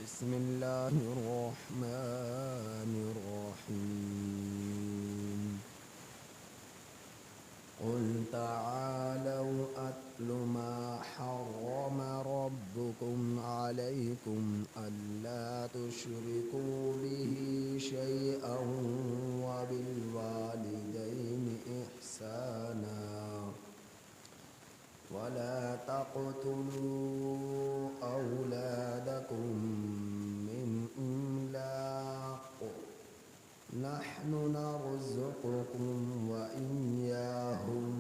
بسم الله الرحمن الرحيم قل تعالوا أتل ما حرم ربكم عليكم ألا تشركوا به شيئا وبالوالدين إحسانا ولا تقتلوا أولادكم من إملاق نحن نرزقكم وإياهم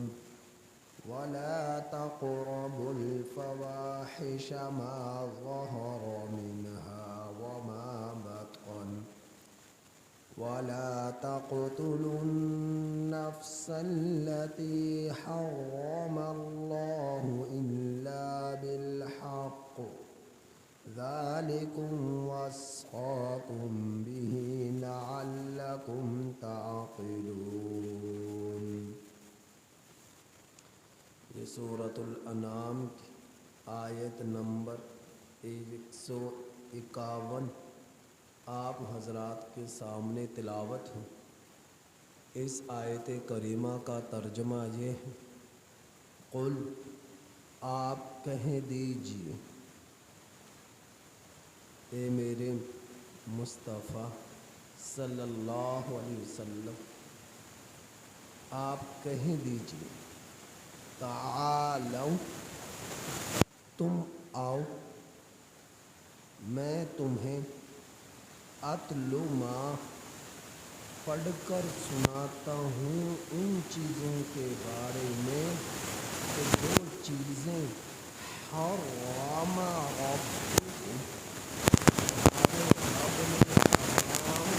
ولا تقربوا الفواحش ما ظهر منها وما بطن ولا تقتلوا النفس التي حرم الله إلا بالحق ذلكم وصاكم به لعلكم تعقلون۔ یہ سورۃ الانعام کی آیت نمبر 151 آپ حضرات کے سامنے تلاوت ہے۔ اس آیت کریمہ کا ترجمہ یہ ہے، قل آپ کہہ دیجئے اے میرے مصطفیٰ صلی اللہ علیہ وسلم، آپ کہہ دیجئے تعالو تم آؤ، میں تمہیں اتلو ما پڑھ کر سناتا ہوں ان چیزوں کے بارے میں کہ جو چیزیں حرام ربکم تمہارے رب نے حرام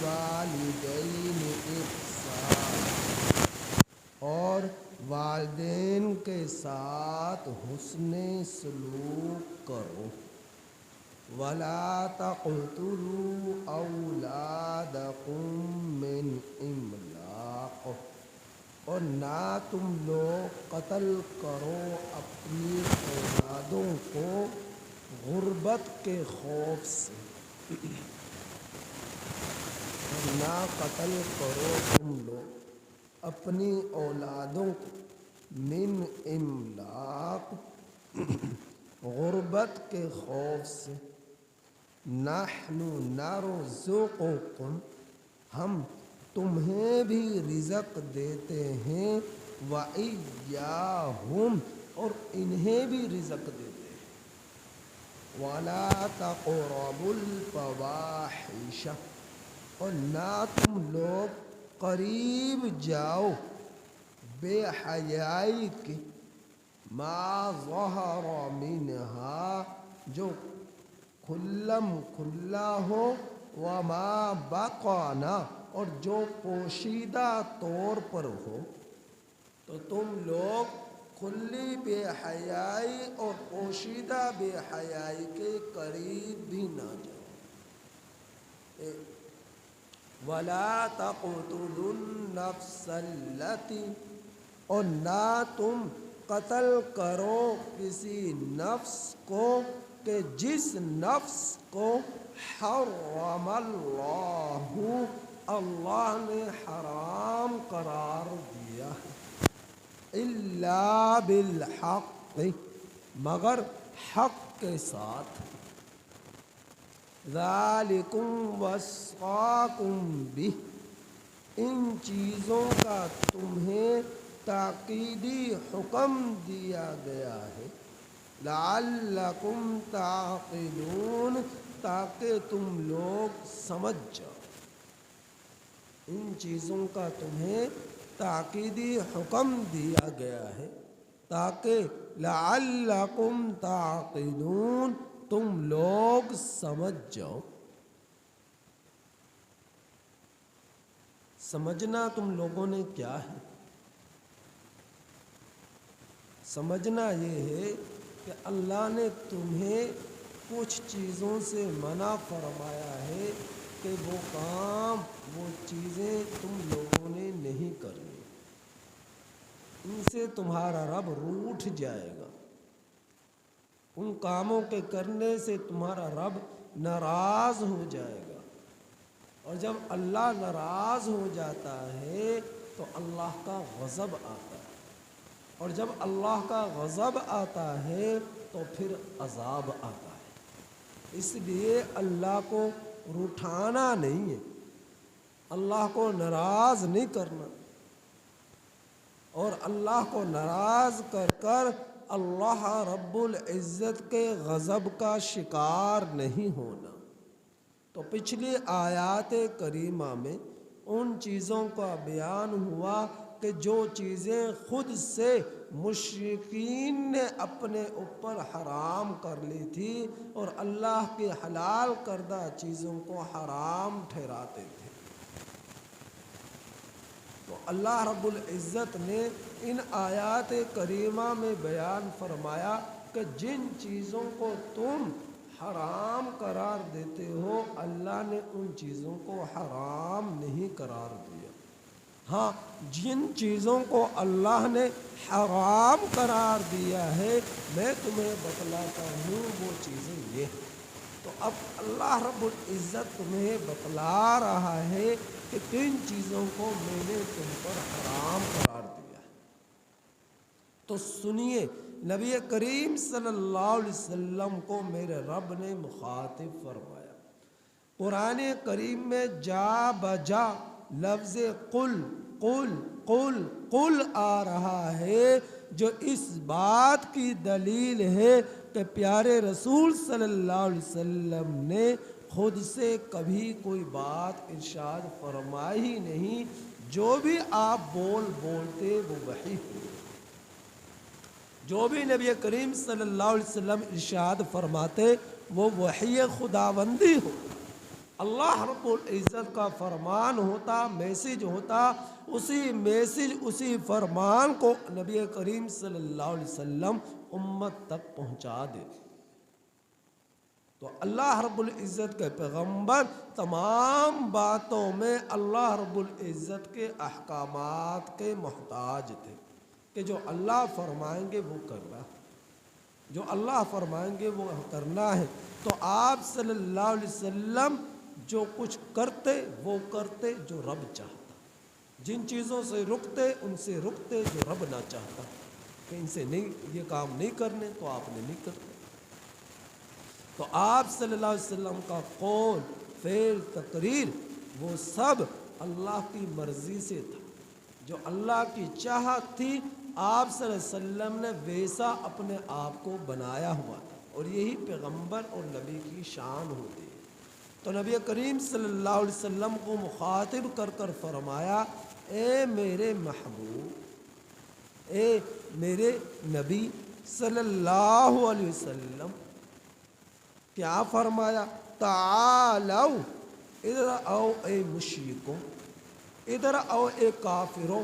والدین احسان اور والدین کے ساتھ حسن سلوک کرو، ولا تقتلوا اولادکم من املاق اور نہ تم لوگ قتل کرو اپنی اولادوں کو غربت کے خوف سے، نہ قتل کرو تم لوگ اپنی اولادوں کو من املاق غربت کے خوف سے، نحن نرزقکم ہم تمہیں بھی رزق دیتے ہیں، وإیاہم اور انہیں بھی رزق دیتے ہیں، ولا تقربوا الفواحش اور نہ تم لوگ قریب جاؤ بے حیائی کے، ما ظہر منہا جو کھلم کھلا ہو، وما بطن اور جو پوشیدہ طور پر ہو، تو تم لوگ کھلی بے حیائی اور پوشیدہ بے حیائی کے قریب بھی نہ جاؤ۔ ولا تقتلوا النفس التی اور نہ تم قتل کرو کسی نفس کو کہ جس نفس کو حرم اللہ نے حرام قرار دیا ہے، الا بالحق مگر حق کے ساتھ، ذالکم وصاکم بہ ان چیزوں کا تمہیں تاکیدی حکم دیا گیا ہے، لعلکم تعقلون تاکہ تم لوگ سمجھ جاؤ، ان چیزوں کا تمہیں تاکیدی حکم دیا گیا ہے تاکہ لعلکم تعقلون تم لوگ سمجھ جاؤ۔ سمجھنا تم لوگوں نے کیا ہے؟ سمجھنا یہ ہے کہ اللہ نے تمہیں کچھ چیزوں سے منع فرمایا ہے کہ وہ کام وہ چیزیں تم لوگوں نے نہیں کرنی، ان سے تمہارا رب روٹھ جائے گا، ان کاموں کے کرنے سے تمہارا رب ناراض ہو جائے گا، اور جب اللہ ناراض ہو جاتا ہے تو اللہ کا غضب آتا ہے، اور جب اللہ کا غضب آتا ہے تو پھر عذاب آتا ہے۔ اس لیے اللہ کو روٹھانا نہیں ہے، اللہ کو ناراض نہیں کرنا، اور اللہ کو ناراض کر کر اللہ رب العزت کے غضب کا شکار نہیں ہونا۔ تو پچھلی آیات کریمہ میں ان چیزوں کا بیان ہوا کہ جو چیزیں خود سے مشرکین نے اپنے اوپر حرام کر لی تھی اور اللہ کے حلال کردہ چیزوں کو حرام ٹھہراتے تھے، تو اللہ رب العزت نے ان آیات کریمہ میں بیان فرمایا کہ جن چیزوں کو تم حرام قرار دیتے ہو اللہ نے ان چیزوں کو حرام نہیں قرار دیا۔ ہاں، جن چیزوں کو اللہ نے حرام قرار دیا ہے میں تمہیں بتلاتا ہوں وہ چیزیں یہ ہیں۔ تو اب اللہ رب العزت تمہیں بتلا رہا ہے کہ کن چیزوں کو میں نے تم پر حرام قرار دیا ہے۔ تو سنیے، نبی کریم صلی اللہ علیہ وسلم کو میرے رب نے مخاطب فرمایا۔ قرآن کریم میں جا بجا لفظ قل قل قل قل آ رہا ہے، جو اس بات کی دلیل ہے کہ پیارے رسول صلی اللہ علیہ وسلم نے خود سے کبھی کوئی بات ارشاد فرمائی ہی نہیں، جو بھی آپ بولتے وہ وحی ہو، جو بھی نبی کریم صلی اللہ علیہ وسلم ارشاد فرماتے وہ وحی خداوندی ہو، اللہ رب العزت کا فرمان ہوتا، میسج ہوتا، اسی میسج اسی فرمان کو نبی کریم صلی اللہ علیہ وسلم امت تک پہنچا دیتے۔ تو اللہ رب العزت کے پیغمبر تمام باتوں میں اللہ رب العزت کے احکامات کے محتاج تھے کہ جو اللہ فرمائیں گے وہ کرنا ہے، جو اللہ فرمائیں گے وہ کرنا ہے۔ تو آپ صلی اللہ علیہ وسلم جو کچھ کرتے وہ کرتے جو رب چاہتا، جن چیزوں سے رکتے ان سے رکتے جو رب نہ چاہتا کہ ان سے نہیں یہ کام نہیں کرنے تو آپ نے نہیں کرتے۔ تو آپ صلی اللہ علیہ وسلم کا قول فعل تقریر وہ سب اللہ کی مرضی سے تھا، جو اللہ کی چاہت تھی آپ صلی اللہ علیہ وسلم نے ویسا اپنے آپ کو بنایا ہوا تھا، اور یہی پیغمبر اور نبی کی شان ہوتی ہے۔ تو نبی کریم صلی اللہ علیہ وسلم کو مخاطب کر کر فرمایا، اے میرے محبوب، اے میرے نبی صلی اللہ علیہ وسلم، کیا فرمایا؟ تعالو، ادھر آؤ اے مشرکوں، ادھر آؤ اے کافروں،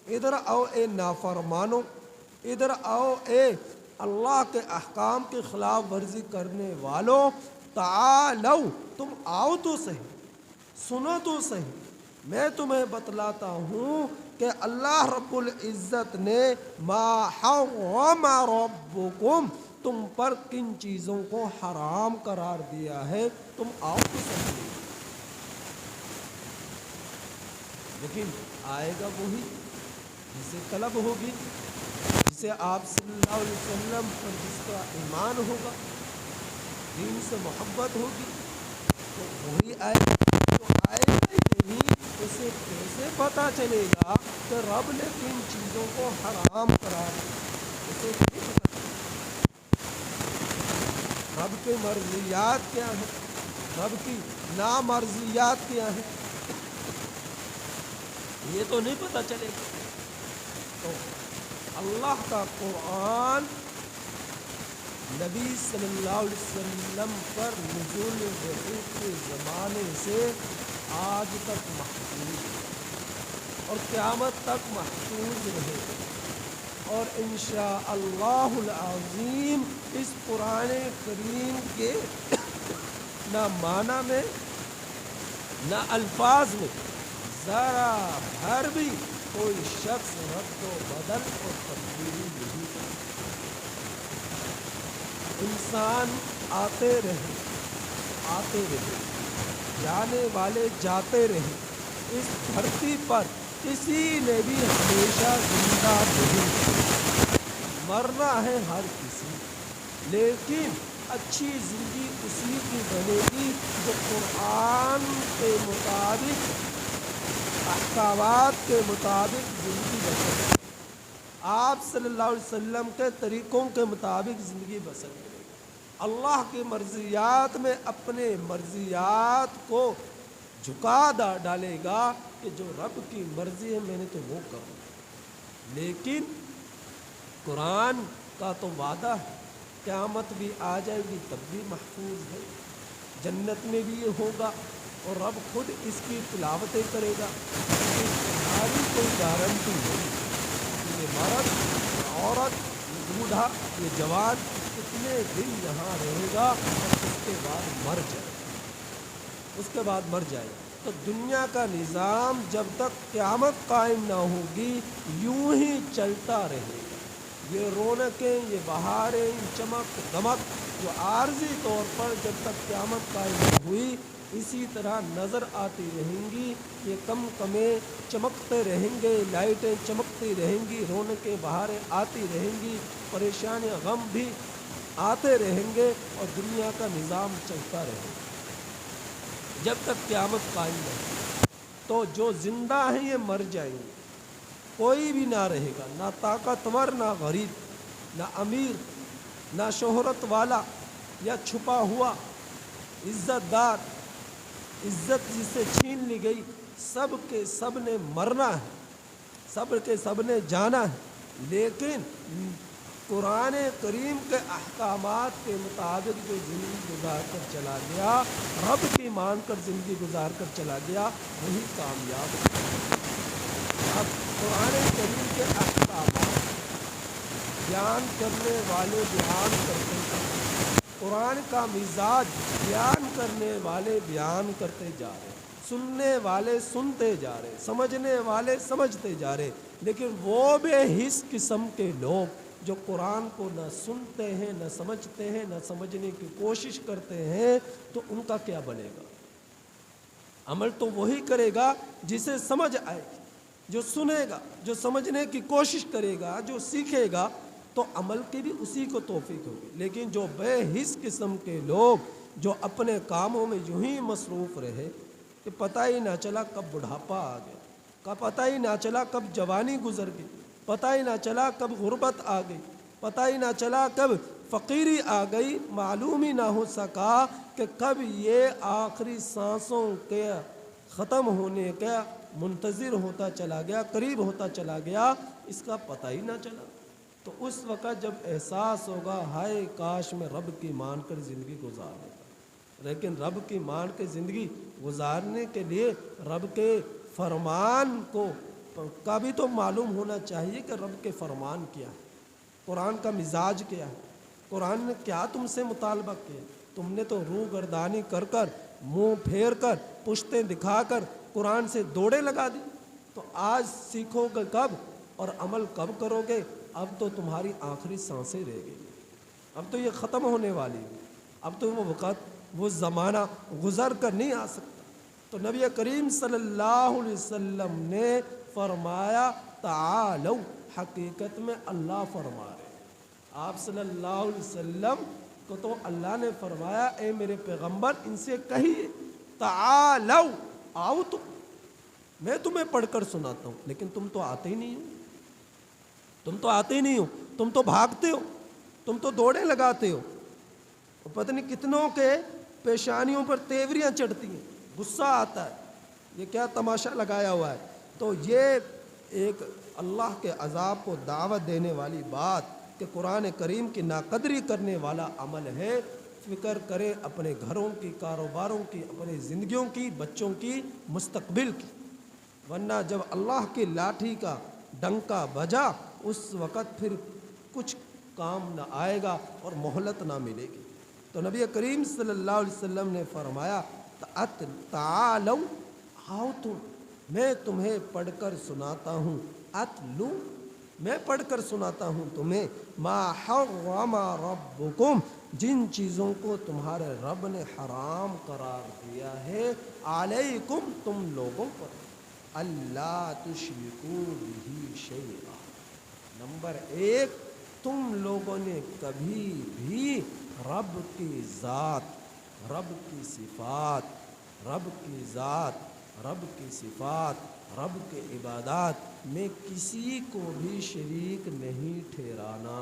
ادھر آؤ اے نافرمانوں، ادھر آؤ اے اللہ کے احکام کی خلاف ورزی کرنے والوں، تعالو، تم آؤ تو صحیح، سنو تو صحیح، میں تمہیں بتلاتا ہوں کہ اللہ رب العزت نے ما حرم ربکم، تم پر کن چیزوں کو حرام قرار دیا ہے، تم آؤ تو صحیح۔ لیکن آئے گا وہی جسے طلب ہوگی، جسے آپ صلی اللہ علیہ وسلم پر جس کا ایمان ہوگا، دین سے محبت ہوگی، تو وہی آئے گا۔ تو آئے گا ہی نہیں، اسے کیسے پتہ چلے گا کہ رب نے کن چیزوں کو حرام قرار دیا؟ اسے نہیں پتہ چلے گا رب کے مرضیات کیا ہیں، رب کی نامرضیات کیا ہیں، یہ تو نہیں پتہ چلے گا۔ تو اللہ کا قرآن نبی صلی اللہ علیہ وسلم پر نزول وحی کے زمانے سے آج تک محفوظ ہے اور قیامت تک محفوظ رہے گا۔ اور انشاءاللہ العظیم اس قرآن کریم کے نہ معنی میں نہ الفاظ میں ذرا بھر بھی کوئی شخص رد و بدل اور تبدیلی نہیں کرتا۔ انسان آتے رہے جانے والے جاتے رہے، اس دھرتی پر کسی نے بھی ہمیشہ زندہ نہیں، مرنا ہے ہر کسی، لیکن اچھی زندگی اسی کی بنے گی جو قرآن کے مطابق، احکامات کے مطابق زندگی بسر کرے، آپ صلی اللہ علیہ وسلم کے طریقوں کے مطابق زندگی بسر کرے، اللہ کی مرضیات میں اپنے مرضیات کو جھکا ڈالے گا کہ جو رب کی مرضی ہے میں نے تو وہ کروں، لیکن قرآن کا تو وعدہ ہے، قیامت بھی آ جائے گی تب بھی محفوظ ہے، جنت میں بھی یہ ہوگا اور رب خود اس کی تلاوتیں کرے گا، تمہاری کوئی گارنٹی نہیں، یہ مرد، یہ عورت، یہ بوڑھا، یہ جوان کتنے دن یہاں رہے گا اور اس کے بعد مر جائے گا۔ تو دنیا کا نظام جب تک قیامت قائم نہ ہوگی یوں ہی چلتا رہے گا، یہ رونقیں، یہ بہاریں، یہ چمک دمک جو عارضی طور پر جب تک قیامت قائم نہ ہوئی اسی طرح نظر آتی رہیں گی، یہ کم کمیں چمکتے رہیں گے، لائٹیں چمکتی رہیں گی، رونقیں بہاریں آتی رہیں گی، پریشانیاں غم بھی آتے رہیں گے اور دنیا کا نظام چلتا رہے گا جب تک قیامت قائم رہے۔ تو جو زندہ ہیں یہ مر جائیں گے، کوئی بھی نہ رہے گا، نہ طاقتور نہ غریب، نہ امیر نہ شہرت والا یا چھپا ہوا، عزت دار، عزت جس سے چھین لی گئی، سب کے سب نے مرنا ہے، سب کے سب نے جانا ہے، لیکن قرآن کریم کے احکامات کے مطابق جو زندگی گزار کر چلا گیا، رب کی مان کر زندگی گزار کر چلا گیا، وہی کامیاب ہے۔ اب قرآن کریم کے احکامات بیان کرنے والے بیان کرتے ہیں، قرآن کا مزاج بیان کرنے والے بیان کرتے جا رہے، سننے والے سنتے جا رہے، سمجھنے والے سمجھتے جا رہے، لیکن وہ بے حس قسم کے لوگ جو قرآن کو نہ سنتے ہیں، نہ سمجھتے ہیں، نہ سمجھنے کی کوشش کرتے ہیں، تو ان کا کیا بنے گا؟ عمل تو وہی کرے گا جسے سمجھ آئے، جو سنے گا، جو سمجھنے کی کوشش کرے گا، جو سیکھے گا، تو عمل کی بھی اسی کو توفیق ہوگی۔ لیکن جو بے حس قسم کے لوگ جو اپنے کاموں میں یوں ہی مصروف رہے کہ پتہ ہی نہ چلا کب بڑھاپا آ گیا، پتہ ہی نہ چلا کب جوانی گزر گئی، پتہ ہی نہ چلا کب غربت آ گئی، پتہ ہی نہ چلا کب فقیری آ گئی، معلوم ہی نہ ہو سکا کہ کب یہ آخری سانسوں کے ختم ہونے کا منتظر ہوتا چلا گیا، قریب ہوتا چلا گیا، اس کا پتہ ہی نہ چلا۔ تو اس وقت جب احساس ہوگا ہائے کاش میں رب کی مان کر زندگی گزار لیتا، لیکن رب کی مان کے زندگی گزارنے کے لیے رب کے فرمان کا بھی تو معلوم ہونا چاہیے کہ رب کے فرمان کیا ہے، قرآن کا مزاج کیا ہے، قرآن نے کیا تم سے مطالبہ کیا۔ تم نے تو روح گردانی کر کر، منہ پھیر کر، پشتیں دکھا کر قرآن سے دوڑے لگا دی، تو آج سیکھو گے کب اور عمل کب کرو گے؟ اب تو تمہاری آخری سانسیں رہ گئی، اب تو یہ ختم ہونے والی ہے، اب تو وہ وقت، وہ زمانہ گزر کر نہیں آ سکتا۔ تو نبی کریم صلی اللہ علیہ وسلم نے فرمایا تعالو، حقیقت میں اللہ فرما رہے ہیں، آپ صلی اللہ علیہ وسلم کو تو اللہ نے فرمایا اے میرے پیغمبر ان سے کہیے تعالو، آؤ تو میں تمہیں پڑھ کر سناتا ہوں، لیکن تم تو آتے ہی نہیں ہو، تم تو آتے ہی نہیں ہو، تم تو بھاگتے ہو، تم تو دوڑے لگاتے ہو، پتہ نہیں کتنوں کے پیشانیوں پر تیوریاں چڑھتی ہیں، غصہ آتا ہے، یہ کیا تماشا لگایا ہوا ہے۔ تو یہ ایک اللہ کے عذاب کو دعوت دینے والی بات کہ قرآن کریم کی ناقدری کرنے والا عمل ہے۔ فکر کریں اپنے گھروں کی، کاروباروں کی، اپنی زندگیوں کی، بچوں کی، مستقبل کی، ورنہ جب اللہ کی لاٹھی کا ڈنکا بجا اس وقت پھر کچھ کام نہ آئے گا اور مہلت نہ ملے گی۔ تو نبی کریم صلی اللہ علیہ وسلم نے فرمایا تعالو، آؤ تم، میں تمہیں پڑھ کر سناتا ہوں، اتلو، میں پڑھ کر سناتا ہوں تمہیں، ما حرم ربکم، جن چیزوں کو تمہارے رب نے حرام قرار دیا ہے، علیکم، تم لوگوں پر، اللہ تشرکو بہ شیئا۔ نمبر ایک، تم لوگوں نے کبھی بھی رب کی ذات، رب کی صفات، رب کی ذات، رب کی صفات، رب کے عبادات میں کسی کو بھی شریک نہیں ٹھہرانا،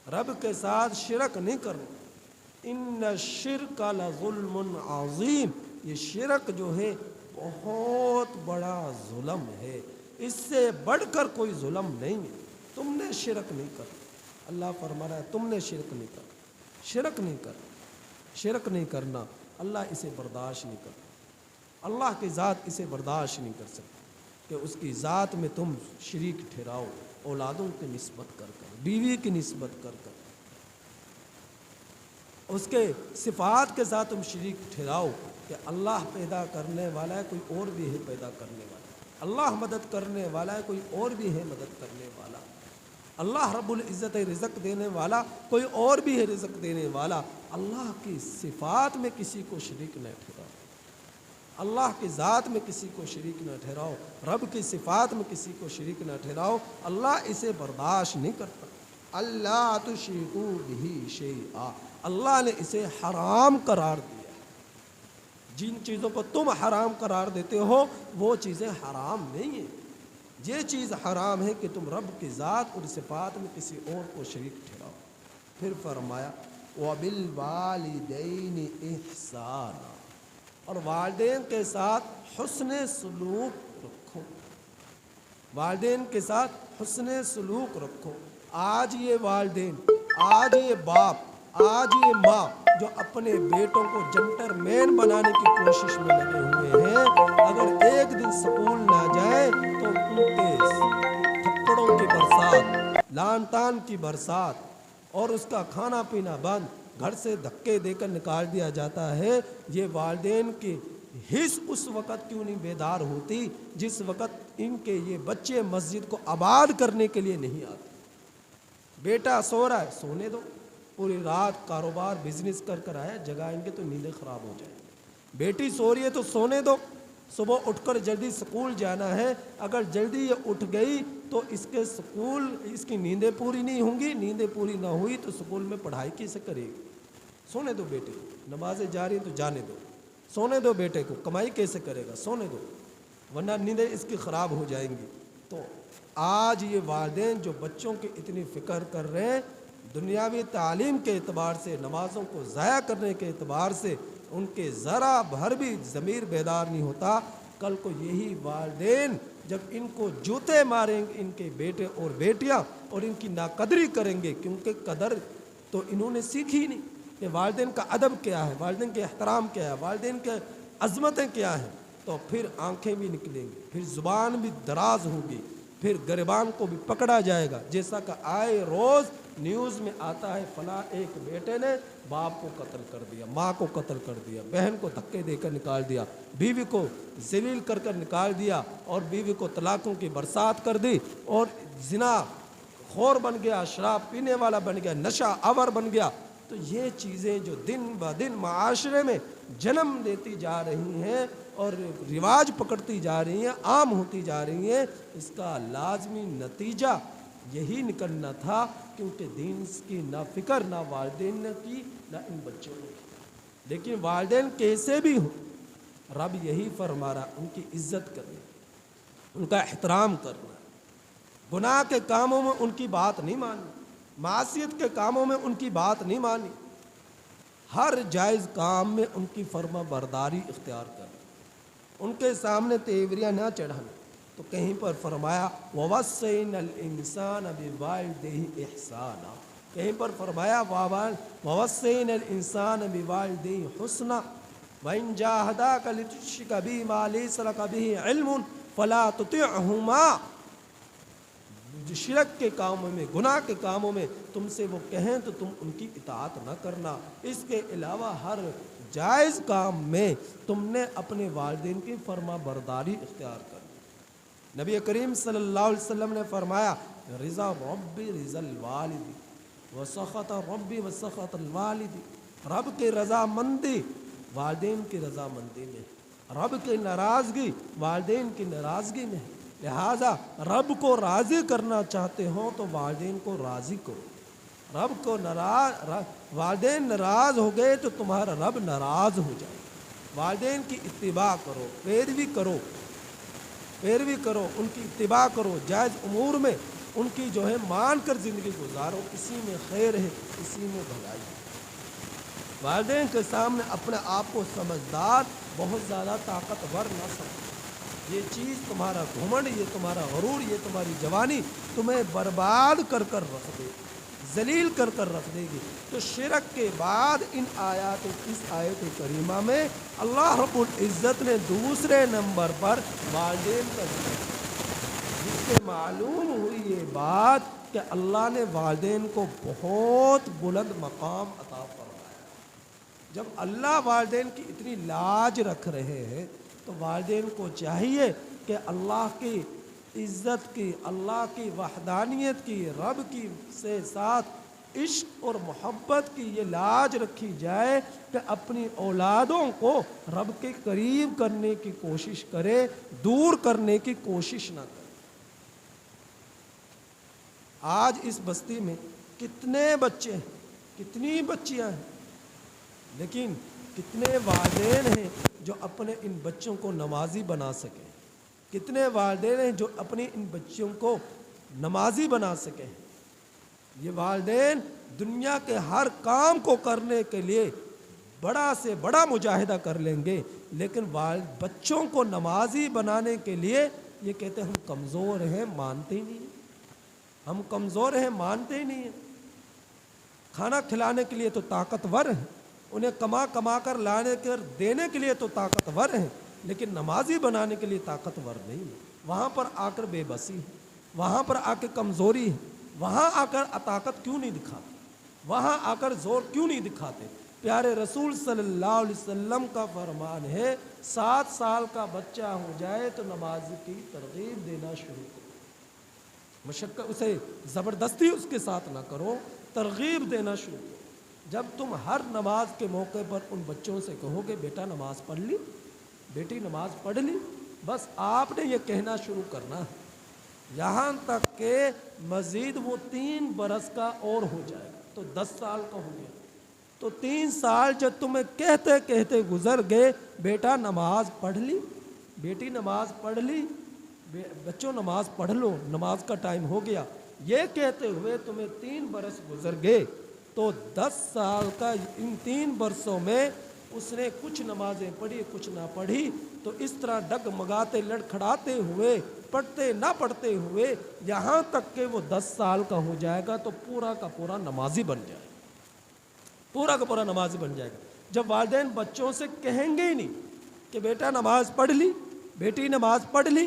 رب کے ساتھ شرک نہیں کرنا۔ ان الشرک لظلم عظیم، یہ شرک جو ہے بہت بڑا ظلم ہے، اس سے بڑھ کر کوئی ظلم نہیں ہے۔ تم نے شرک نہیں کرنا، اللہ فرما رہا ہے تم نے شرک نہیں کرنا، شرک نہیں کرنا، شرک نہیں کرنا، اللہ اسے برداشت نہیں کرتا، اللہ کی ذات اسے برداشت نہیں کر سکتی کہ اس کی ذات میں تم شریک ٹھہراؤ، اولادوں کی نسبت کر کر، بیوی کی نسبت کر کر، اس کے صفات کے ساتھ تم شریک ٹھہراؤ کہ اللہ پیدا کرنے والا ہے، کوئی اور بھی ہے پیدا کرنے والا، اللہ مدد کرنے والا ہے، کوئی اور بھی ہے مدد کرنے والا، اللہ رب العزت ہے رزق دینے والا، کوئی اور بھی ہے رزق دینے والا۔ اللہ کی صفات میں کسی کو شریک نہ ٹھہراؤ، اللہ کی ذات میں کسی کو شریک نہ ٹھہراؤ، رب کی صفات میں کسی کو شریک نہ ٹھہراؤ، اللہ اسے برداشت نہیں کرتا۔ اللہ تشرکو بہ شیئا، اللہ نے اسے حرام قرار دیا۔ جن چیزوں کو تم حرام قرار دیتے ہو وہ چیزیں حرام نہیں ہیں، یہ چیز حرام ہے کہ تم رب کی ذات اور صفات میں کسی اور کو شریک ٹھہراؤ۔ پھر فرمایا وَبِالْوَالِدَيْنِ إِحْسَانًا، اور والدین کے ساتھ حسن سلوک رکھو، والدین کے ساتھ حسن سلوک رکھو۔ آج یہ والدین، آج یہ باپ، آج یہ ماں جو اپنے بیٹوں کو جنٹر مین بنانے کی کوشش میں لگے ہوئے ہیں، اگر ایک دن سکول نہ جائیں تو ان کے تھپڑوں کی برسات، لان تان کی برسات، اور اس کا کھانا پینا بند، گھر سے دھکے دے کر نکال دیا جاتا ہے۔ یہ والدین کی حس اس وقت کیوں نہیں بیدار ہوتی جس وقت ان کے یہ بچے مسجد کو آباد کرنے کے لیے نہیں آتے۔ بیٹا سو رہا ہے، سونے دو، پوری رات کاروبار بزنس کر کر آیا، جگائیں گے تو نیندیں خراب ہو جائیں گی۔ بیٹی سو رہی ہے تو سونے دو، صبح اٹھ کر جلدی سکول جانا ہے، اگر جلدی یہ اٹھ گئی تو اس کے سکول، اس کی نیندیں پوری نہیں ہوں گی، نیندیں پوری نہ ہوئی تو سکول میں پڑھائی کیسے کرے گی؟ سونے دو بیٹے کو، نمازیں جاری ہیں تو جانے دو، سونے دو بیٹے کو، کمائی کیسے کرے گا؟ سونے دو، ورنہ نیندیں اس کی خراب ہو جائیں گی۔ تو آج یہ والدین جو بچوں کی اتنی فکر کر رہے ہیں، دنیاوی تعلیم کے اعتبار سے، نمازوں کو ضائع کرنے کے اعتبار سے ان کے ذرا بھر بھی ضمیر بیدار نہیں ہوتا، کل کو یہی والدین جب ان کو جوتے ماریں گے، ان کے بیٹے اور بیٹیاں، اور ان کی ناقدری کریں گے، کیونکہ قدر تو انہوں نے سیکھی نہیں کہ والدین کا ادب کیا ہے، والدین کے احترام کیا ہے، والدین کے عظمتیں کیا ہیں، تو پھر آنکھیں بھی نکلیں گی، پھر زبان بھی دراز ہوگی، پھر گریبان کو بھی پکڑا جائے گا، جیسا کہ آئے روز نیوز میں آتا ہے فلاں ایک بیٹے نے باپ کو قتل کر دیا، ماں کو قتل کر دیا، بہن کو دھکے دے کر نکال دیا، بیوی کو ذلیل کر کر نکال دیا، اور بیوی کو طلاقوں کی برسات کر دی، اور زنا خور بن گیا، شراب پینے والا بن گیا، نشہ آور بن گیا۔ تو یہ چیزیں جو دن بدن معاشرے میں جنم لیتی جا رہی ہیں اور رواج پکڑتی جا رہی ہیں، عام ہوتی جا رہی ہیں، اس کا لازمی نتیجہ یہی نکلنا تھا، کیونکہ دین کی نہ فکر نہ والدین نے کی نہ ان بچوں نے کی۔ لیکن والدین کیسے بھی ہوں، رب یہی فرما رہا، ان کی عزت کرنا، ان کا احترام کرنا، گناہ کے کاموں میں ان کی بات نہیں ماننی، معصیت کے کاموں میں ان کی بات نہیں مانی، ہر جائز کام میں ان کی فرما برداری اختیار کرنا، ان کے سامنے تیوریاں نہ چڑھانا۔ تو کہیں پر فرمایا وَوَصَّيْنَا الْإِنسَانَ بِوَالِدَيْهِ إِحْسَانًا، کہیں پر فرمایا وَوَصَّيْنَا الْإِنسَانَ بِوَالِدَيْهِ حُسْنًا وَإِنْ جَاهَدَاكَ لِتُشْرِكَ بِي مَا لَيْسَ لَكَ بِهِ عِلْمٌ فَلَا تُطِعْهُمَا، جو شرک کے کاموں میں، گناہ کے کاموں میں تم سے وہ کہیں تو تم ان کی اطاعت نہ کرنا۔ اس کے علاوہ ہر جائز کام میں تم نے اپنے والدین کی فرما برداری اختیار کرنی۔ نبی کریم صلی اللہ علیہ وسلم نے فرمایا رضا ربی رضا الوالدی وسخط ربی وسخط الوالدی، رب کی رضا مندی والدین کی رضا مندی میں، رب کی ناراضگی والدین کی ناراضگی میں ہے۔ لہٰذا رب کو راضی کرنا چاہتے ہو تو والدین کو راضی کرو۔ رب کو والدین ناراض ہو گئے تو تمہارا رب ناراض ہو جائے۔ والدین کی اتباع کرو، پیروی کرو، ان کی اتباع کرو، جائز امور میں ان کی جو ہے مان کر زندگی گزارو، اسی میں خیر ہے، اسی میں بھلائی ہے۔ والدین کے سامنے اپنے آپ کو سمجھدار، بہت زیادہ طاقتور نہ سمجھو۔ یہ چیز تمہارا گھمنڈ، یہ تمہارا غرور، یہ تمہاری جوانی تمہیں برباد کر کر رکھ دے گی، ذلیل کر کر رکھ دے گی۔ تو شرک کے بعد اس آیت کریمہ میں اللہ رب العزت نے دوسرے نمبر پر والدین کا ذکر، جس سے معلوم ہوئی یہ بات کہ اللہ نے والدین کو بہت بلند مقام عطا فرمایا۔ جب اللہ والدین کی اتنی لاج رکھ رہے ہیں تو والدین کو چاہیے کہ اللہ کی عزت کی، اللہ کی وحدانیت کی، رب کی سے ساتھ عشق اور محبت کی یہ لاج رکھی جائے کہ اپنی اولادوں کو رب کے قریب کرنے کی کوشش کرے، دور کرنے کی کوشش نہ کرے۔ آج اس بستی میں کتنے بچے ہیں، کتنی بچیاں ہیں، لیکن کتنے والدین ہیں جو اپنے ان بچوں کو نمازی بنا سکیں؟ کتنے والدین ہیں جو اپنی ان بچوں کو نمازی بنا سکیں؟ یہ والدین دنیا کے ہر کام کو کرنے کے لیے بڑا سے بڑا مجاہدہ کر لیں گے، لیکن بچوں کو نمازی بنانے کے لیے یہ کہتے ہیں ہم کمزور ہیں، مانتے ہی نہیں ہیں، ہم کمزور ہیں، مانتے ہی نہیں ہیں۔ کھانا کھلانے کے لیے تو طاقتور ہیں، انہیں کما کر لانے کر دینے کے لیے تو طاقتور ہیں، لیکن نمازی بنانے کے لیے طاقتور نہیں ہے۔ وہاں پر آ کر بے بسی ہے، وہاں پر آ کے کمزوری ہے، وہاں آ کر طاقت کیوں نہیں دکھاتے، وہاں آ کر زور کیوں نہیں دکھاتے؟ پیارے رسول صلی اللہ علیہ وسلم کا فرمان ہے 7 سال کا بچہ ہو جائے تو نماز کی ترغیب دینا شروع کرو، مشقت اسے زبردستی اس کے ساتھ نہ کرو، ترغیب دینا شروع کرو۔ جب تم ہر نماز کے موقع پر ان بچوں سے کہو گے بیٹا نماز پڑھ لی، بیٹی نماز پڑھ لی، بس آپ نے یہ کہنا شروع کرنا ہے، یہاں تک کہ مزید وہ 3 برس کا اور ہو جائے گا تو 10 سال کا ہو گیا، تو 3 سال جب تمہیں کہتے کہتے گزر گئے بیٹا نماز پڑھ لی، بیٹی نماز پڑھ لی، بچوں نماز پڑھ لو، نماز کا ٹائم ہو گیا، یہ کہتے ہوئے تمہیں 3 برس گزر گئے، تو 10 سال کا ان 3 برسوں میں اس نے کچھ نمازیں پڑھی کچھ نہ پڑھی، تو اس طرح ڈگمگاتے لڑکھڑاتے ہوئے پڑھتے نہ پڑھتے ہوئے یہاں تک کہ وہ 10 سال کا ہو جائے گا تو پورا کا پورا نمازی بن جائے گا، پورا کا پورا نمازی بن جائے گا۔ جب والدین بچوں سے کہیں گے ہی نہیں کہ بیٹا نماز پڑھ لی، بیٹی نماز پڑھ لی،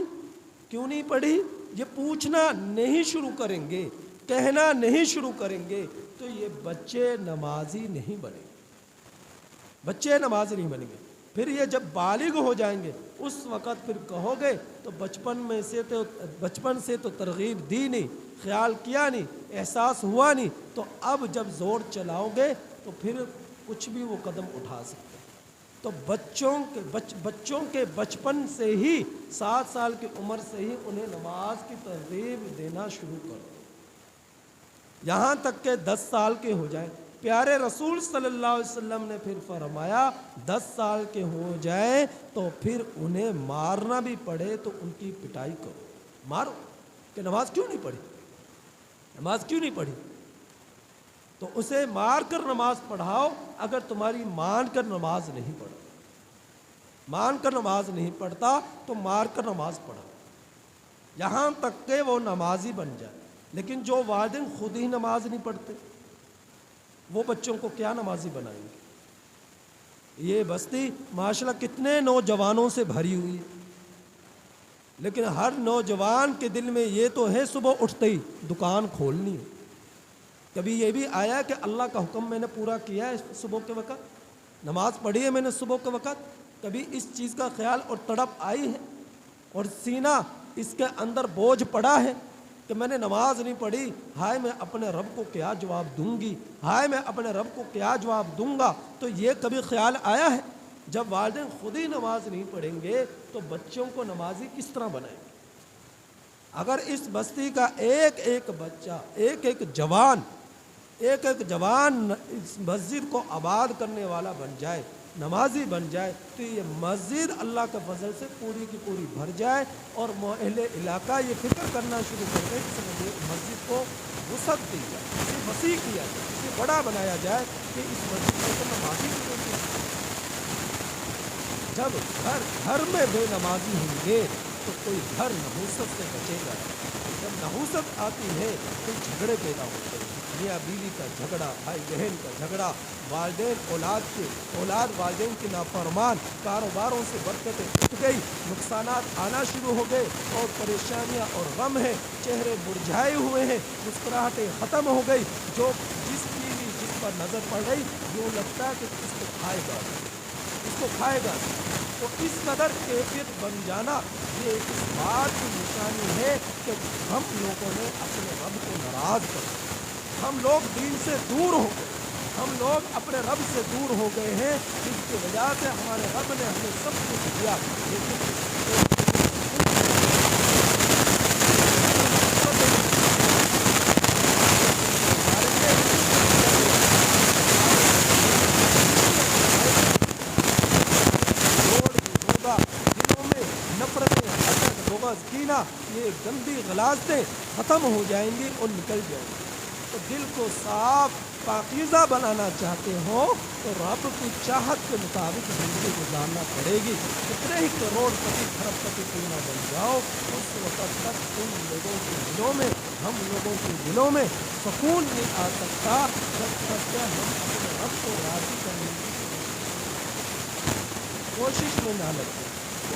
کیوں نہیں پڑھی، یہ پوچھنا نہیں شروع کریں گے، کہنا نہیں شروع کریں گے، تو یہ بچے نمازی نہیں بنیں گے، بچے نمازی نہیں بنیں گے۔ پھر یہ جب بالغ ہو جائیں گے اس وقت پھر کہو گے تو بچپن سے تو ترغیب دی نہیں، خیال کیا نہیں، احساس ہوا نہیں، تو اب جب زور چلاؤ گے تو پھر کچھ بھی وہ قدم اٹھا سکتے ہیں۔ تو بچوں کے بچپن سے ہی 7 سال کی عمر سے ہی انہیں نماز کی ترغیب دینا شروع کرو، یہاں تک کہ 10 سال کے ہو جائیں۔ پیارے رسول صلی اللہ علیہ وسلم نے پھر فرمایا 10 سال کے ہو جائیں تو پھر انہیں مارنا بھی پڑے تو ان کی پٹائی کرو، مارو، کہ نماز کیوں نہیں پڑھی، نماز کیوں نہیں پڑھی، تو اسے مار کر نماز پڑھاؤ۔ اگر تمہاری مان کر نماز نہیں پڑھتا، مان کر نماز نہیں پڑھتا تو مار کر نماز پڑھاؤ، یہاں تک کہ وہ نمازی بن جائے۔ لیکن جو والدین خود ہی نماز نہیں پڑھتے وہ بچوں کو کیا نمازی بنائیں گے؟ یہ بستی ماشاءاللہ کتنے نوجوانوں سے بھری ہوئی ہے، لیکن ہر نوجوان کے دل میں یہ تو ہے صبح اٹھتے ہی دکان کھولنی ہے۔ کبھی یہ بھی آیا کہ اللہ کا حکم میں نے پورا کیا ہے صبح کے وقت، نماز پڑھی ہے میں نے صبح کے وقت؟ کبھی اس چیز کا خیال اور تڑپ آئی ہے اور سینہ اس کے اندر بوجھ پڑا ہے کہ میں نے نماز نہیں پڑھی، ہائے میں اپنے رب کو کیا جواب دوں گی، ہائے میں اپنے رب کو کیا جواب دوں گا؟ تو یہ کبھی خیال آیا ہے؟ جب والدین خود ہی نماز نہیں پڑھیں گے تو بچوں کو نمازی کس طرح بنائیں گے؟ اگر اس بستی کا ایک ایک بچہ، ایک ایک جوان اس مسجد کو آباد کرنے والا بن جائے، نمازی بن جائے، تو یہ مسجد اللہ کے فضل سے پوری کی پوری بھر جائے اور اہل علاقہ یہ فکر کرنا شروع کر دے کہ مسجد کو وسعت دی جائے، اسے وسیع کیا جائے، اسے بڑا بنایا جائے کہ اس مسجد میں تو نمازی بھی ہوتی ہے۔ جب گھر میں بے نمازی ہوں گے تو کوئی گھر نحوست سے بچے گا۔ جب نحوست آتی ہے تو جھگڑے پیدا ہوتے ہیں، میاں بیوی کا جھگڑا، بھائی بہن کا جھگڑا، اولاد والدین کی نافرمان، کاروباروں سے برکتیں اٹھ گئی، نقصانات آنا شروع ہو گئے اور پریشانیاں اور غم ہیں، چہرے مرجھائے ہوئے ہیں، مسکراہٹیں ختم ہو گئی، جس پر نظر پڑ رہی یوں لگتا ہے کہ اس کو کھائے گا۔ تو اس قدر کیفیت بن جانا یہ اس بات کی نشانی ہے کہ ہم لوگوں نے اپنے رب کو ناراض کر دیا، ہم لوگ دین سے دور ہو گئے، ہم لوگ اپنے رب سے دور ہو گئے ہیں، جس کی وجہ سے ہمارے رب نے ہمیں سب کچھ دیا لیکن کینا یہ گندی غلاظتیں ختم ہو جائیں گی اور نکل جائیں گی۔ تو دل کو صاف پاکیزہ بنانا چاہتے ہو تو رب کی چاہت کے مطابق زندگی گزارنا پڑے گی۔ کتنے ہی کروڑ پتی کھرب پتی کیوں نہ بن جاؤ، اس وقت تک ہم لوگوں کے دلوں میں سکون نہیں آ سکتا جب تک کہ ہم اپنے رب کو راضی کرنے کی کوشش میں نہ لگے۔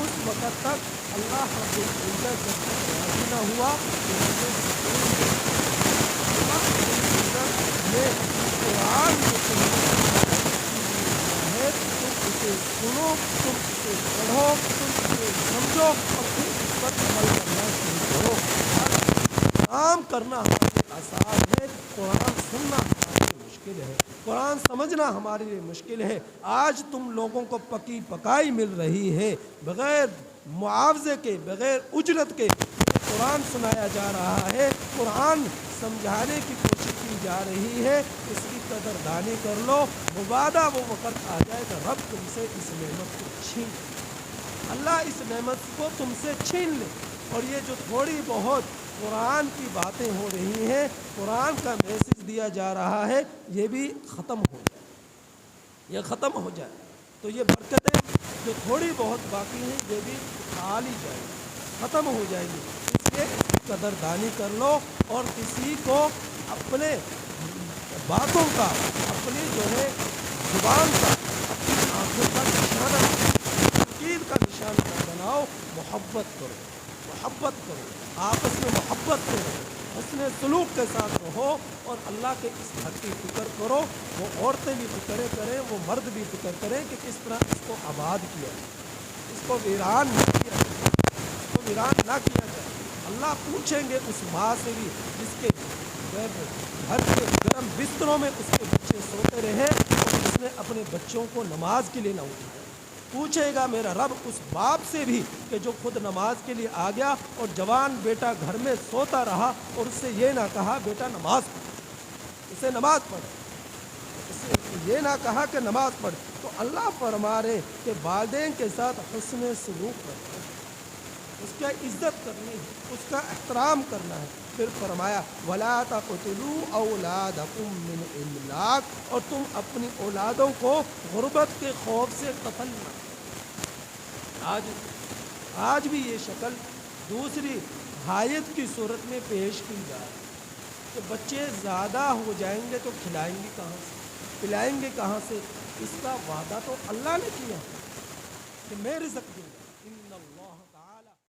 اس وقت تک اللہ رب العزت جب تک راضی نہ ہوا تو ہمیں سکون دے۔ اللہ رب العزت نے قرآن میں ہے، تم اسے سنو، تم اسے پڑھو، تم اسے سمجھو اور پھر اس پر عمل کرنا شروع کرو۔ کام کرنا ہمارے آسان ہے، قرآن سننا ہمارے لیے مشکل ہے، قرآن سمجھنا ہمارے لیے مشکل ہے۔ آج تم لوگوں کو پکی پکائی مل رہی ہے، بغیر معاوضے کے، بغیر اجرت کے قرآن سنایا جا رہا ہے، قرآن سمجھانے کی کوشش کی جا رہی ہے، اس کی قدردانی کر لو۔ مبادہ وہ وقت آ جائے کہ رب تم سے اس نعمت کو چھین، اللہ اس نعمت کو تم سے چھین لے، اور یہ جو تھوڑی بہت قرآن کی باتیں ہو رہی ہیں، قرآن کا میسج دیا جا رہا ہے، یہ بھی ختم ہو جائے، یہ ختم ہو جائے تو یہ برکتیں جو تھوڑی بہت باقی ہیں یہ بھی کھا لی جائیں گی، ختم ہو جائیں گی۔ اس لیے اس کی قدردانی کر لو اور کسی کو اپنے باتوں کا، اپنی جو ہے زبان کا، اپنی آنکھوں کا نشانہ، تنقید کا نشانہ نہ بناؤ۔ محبت کرو، آپس میں محبت کرو، حسن سلوک کے ساتھ رہو اور اللہ کے اس حق کی فکر کرو۔ وہ عورتیں بھی فکر کریں، وہ مرد بھی فکر کریں کہ کس طرح اس کو آباد کیا جائے، اس کو ویران نہ کیا جائے۔ اللہ پوچھیں گے اس ماں سے بھی جس کے گھر کے گرم بستروں میں اس کے بچے سوتے رہے اور اس نے اپنے بچوں کو نماز کے لیے نہ اٹھایا۔ پوچھے گا میرا رب اس باپ سے بھی کہ جو خود نماز کے لیے آ گیا اور جوان بیٹا گھر میں سوتا رہا اور اس سے یہ نہ کہا بیٹا نماز پڑھ، اسے نماز پڑھ، اسے یہ نہ کہا کہ نماز پڑھ۔ تو اللہ فرما رہے کہ والدین کے ساتھ حسن سلوک کرنا ہے، اس کا عزت کرنی ہے، اس کا احترام کرنا ہے۔ پھر فرمایا وَلَا تَقْتُلُوا أَوْلَادَكُم مِّنْ إِمْلَاقٍ، اور تم اپنی اولادوں کو غربت کے خوف سے قتل نہ۔ آج بھی یہ شکل دوسری حایت کی صورت میں پیش کی جا رہی ہے کہ بچے زیادہ ہو جائیں گے تو کھلائیں گے کہاں سے، پلائیں گے کہاں سے؟ اس کا وعدہ تو اللہ نے کیا کہ میں رزق دوں گا۔